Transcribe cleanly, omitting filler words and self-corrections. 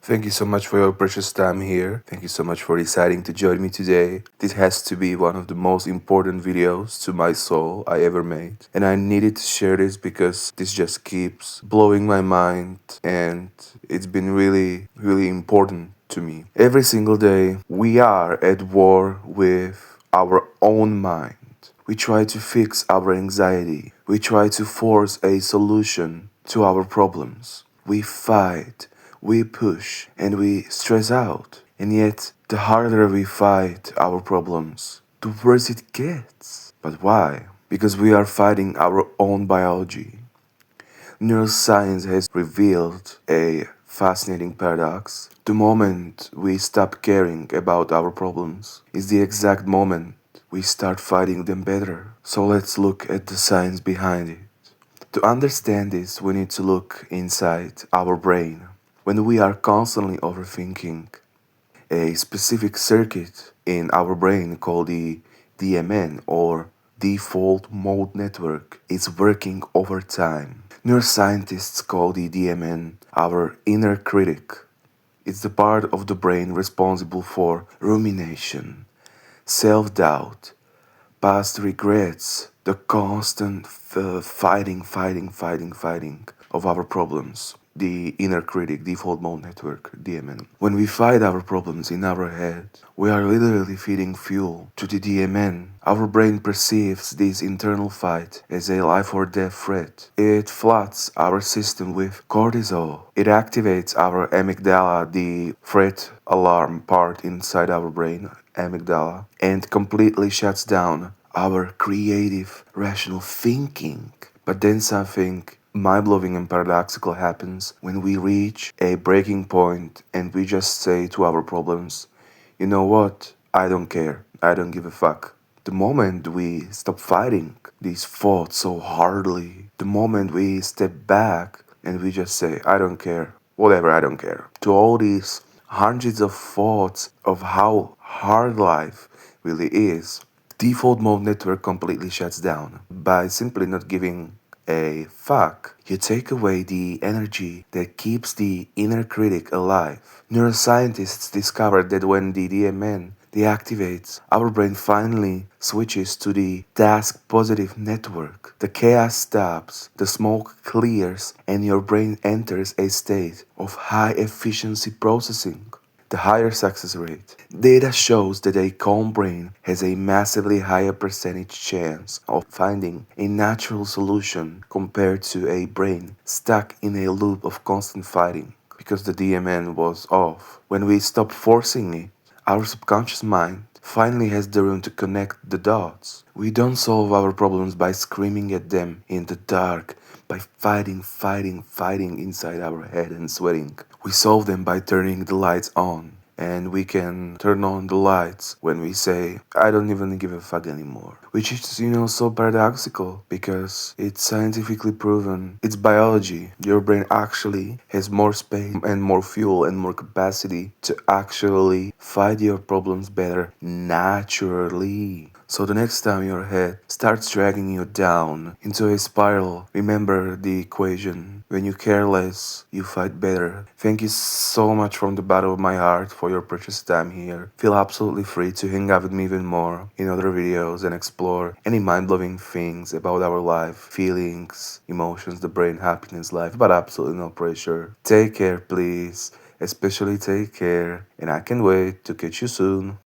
Thank you so much for your precious time here. Thank you so much for deciding to join me today. This has to be one of the most important videos to my soul I ever made. And I needed to share this because this just keeps blowing my mind and it's been really, really important to me. Every single day, we are at war with our own mind. We try to fix our anxiety. We try to force a solution to our problems. We fight, we push, and we stress out. And yet, the harder we fight our problems, the worse it gets. But why? Because we are fighting our own biology. Neuroscience has revealed a fascinating paradox. The moment we stop caring about our problems is the exact moment we start fighting them better. So let's look at the science behind it. To understand this, we need to look inside our brain. When we are constantly overthinking, a specific circuit in our brain called the DMN or default mode network is working overtime. Neuroscientists call the DMN our inner critic. It's the part of the brain responsible for rumination, self doubt, past regrets, the constant fighting of our problems. The inner critic, default mode network, DMN. When we fight our problems in our head, we are literally feeding fuel to the DMN. Our brain perceives this internal fight as a life or death threat. It floods our system with cortisol. It activates our amygdala, the threat alarm part inside our brain, amygdala, and completely shuts down our creative, rational thinking. But then something mind-blowing and paradoxical happens when we reach a breaking point and we just say to our problems, you know what? I don't care. I don't give a fuck. The moment we stop fighting these thoughts so hardly, the moment we step back and we just say, I don't care, whatever, I don't care, to all these hundreds of thoughts of how hard life really is, default mode network completely shuts down. By simply not giving a fuck, you take away the energy that keeps the inner critic alive. Neuroscientists discovered that when the DMN deactivates, our brain finally switches to the task positive network. The chaos stops, the smoke clears, and your brain enters a state of high efficiency processing. The higher success rate. Data shows that a calm brain has a massively higher percentage chance of finding a natural solution compared to a brain stuck in a loop of constant fighting because the DMN was off. When we stop forcing it, our subconscious mind finally has the room to connect the dots. We don't solve our problems by screaming at them in the dark, by fighting inside our head and sweating. We solve them by turning the lights on. And we can turn on the lights when we say, I don't even give a fuck anymore. Which is, so paradoxical because it's scientifically proven. It's biology. Your brain actually has more space and more fuel and more capacity to actually fight your problems better naturally. So the next time your head starts dragging you down into a spiral, remember the equation. When you care less, you fight better. Thank you so much from the bottom of my heart for your precious time here. Feel absolutely free to hang out with me even more in other videos and explore any mind-blowing things about our life, feelings, emotions, the brain, happiness, life, but absolutely no pressure. Take care, please. Especially take care, and I can't wait to catch you soon.